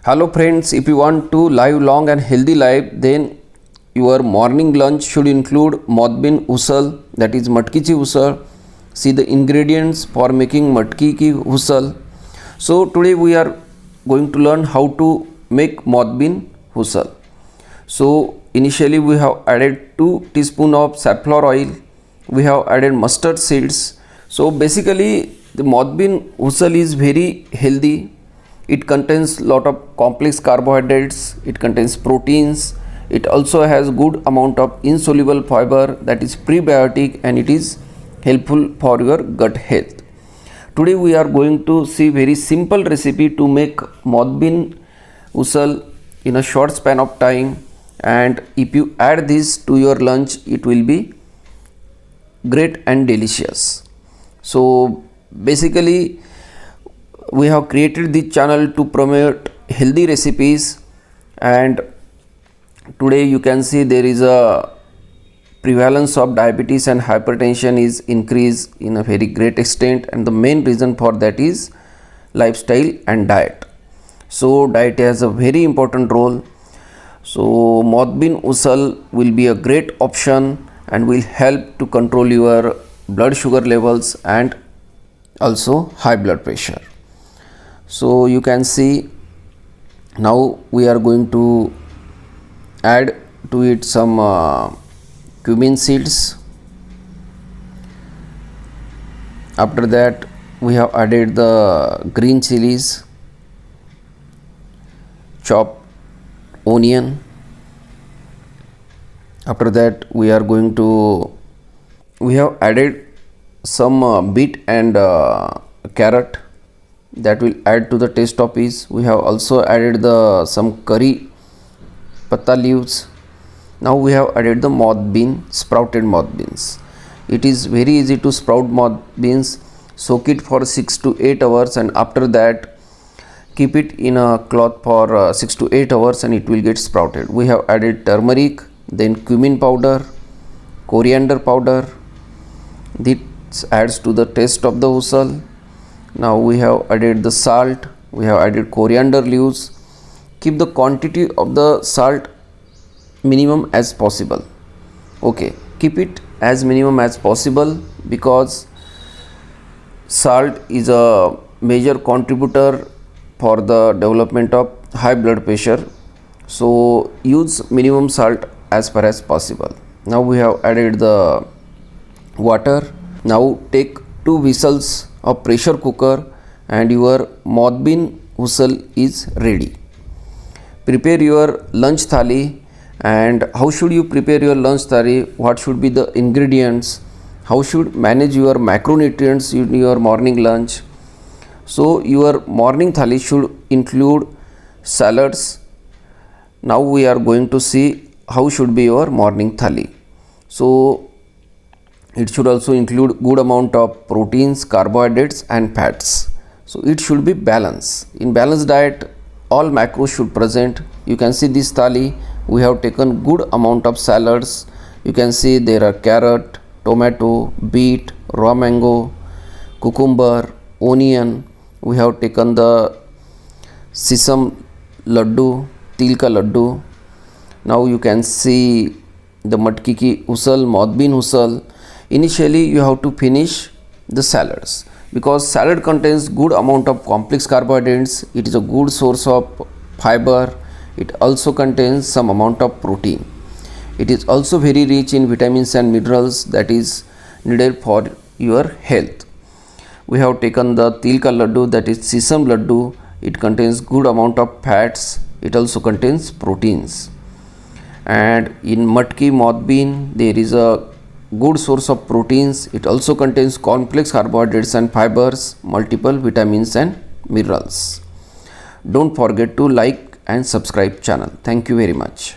Hello friends, if you want to live long and healthy life, then your morning lunch should include mothbean usal, that is matki ki usal. See the ingredients for making matki ki usal. So today we are going to learn how to make mothbean usal. So initially we have added 2 teaspoons of safflower oil. We have added mustard seeds. So basically the mothbean usal is very healthy. It contains lot of complex carbohydrates, it contains proteins, it also has good amount of insoluble fiber, that is prebiotic, and it is helpful for your gut health. Today we are going to see very simple recipe to make mothbean usal in a short span of time, and if you add this to your lunch it will be great and delicious. So basically we have created this channel to promote healthy recipes, and today you can see there is a prevalence of diabetes and hypertension is increased in a very great extent, and the main reason for that is lifestyle and diet. So diet has a very important role. So mothbean usal will be a great option and will help to control your blood sugar levels and also high blood pressure. So you can see now we are going to add to it some cumin seeds. After that we have added the green chilies, chopped onion. After that we have added some beet and carrot, that will add to the taste of it. We have also added some curry patta leaves. Now we have added the sprouted moth beans. It is very easy to sprout moth beans. Soak it for 6 to 8 hours, and after that keep it in a cloth for 6 to 8 hours and it will get sprouted. We have added turmeric, then cumin powder, coriander powder. This adds to the taste of the usal. Now we have added the salt, we have added coriander leaves. Keep the quantity of the salt minimum as possible. Okay, keep it as minimum as possible because salt is a major contributor for the development of high blood pressure. So use minimum salt as far as possible. Now we have added the water. Now take 2 whistles of pressure cooker and your mothbean usal is ready. Prepare your lunch thali. And how should you prepare your lunch thali? What should be the ingredients? How should manage your macronutrients in your morning lunch? So your morning thali should include salads. Now we are going to see how should be your morning thali. So it should also include good amount of proteins, carbohydrates and fats. So it should be balanced. In balanced diet all macros should present. You can see this thali, we have taken good amount of salads. You can see there are carrot, tomato, beet, raw mango, cucumber, onion. We have taken the sesame laddu, til ka laddu. Now you can see the matki ki usal, mothbean usal. Initially you have to finish the salads because salad contains good amount of complex carbohydrates. It is a good source of fiber. It also contains some amount of protein. It is also very rich in vitamins and minerals that is needed for your health. We have taken the til ka laddu, that is sesame laddu. It contains good amount of fats. It also contains proteins. And in matki mothbean there is a good source of proteins. It also contains complex carbohydrates and fibers, multiple vitamins and minerals. Don't forget to like and subscribe channel. Thank you very much.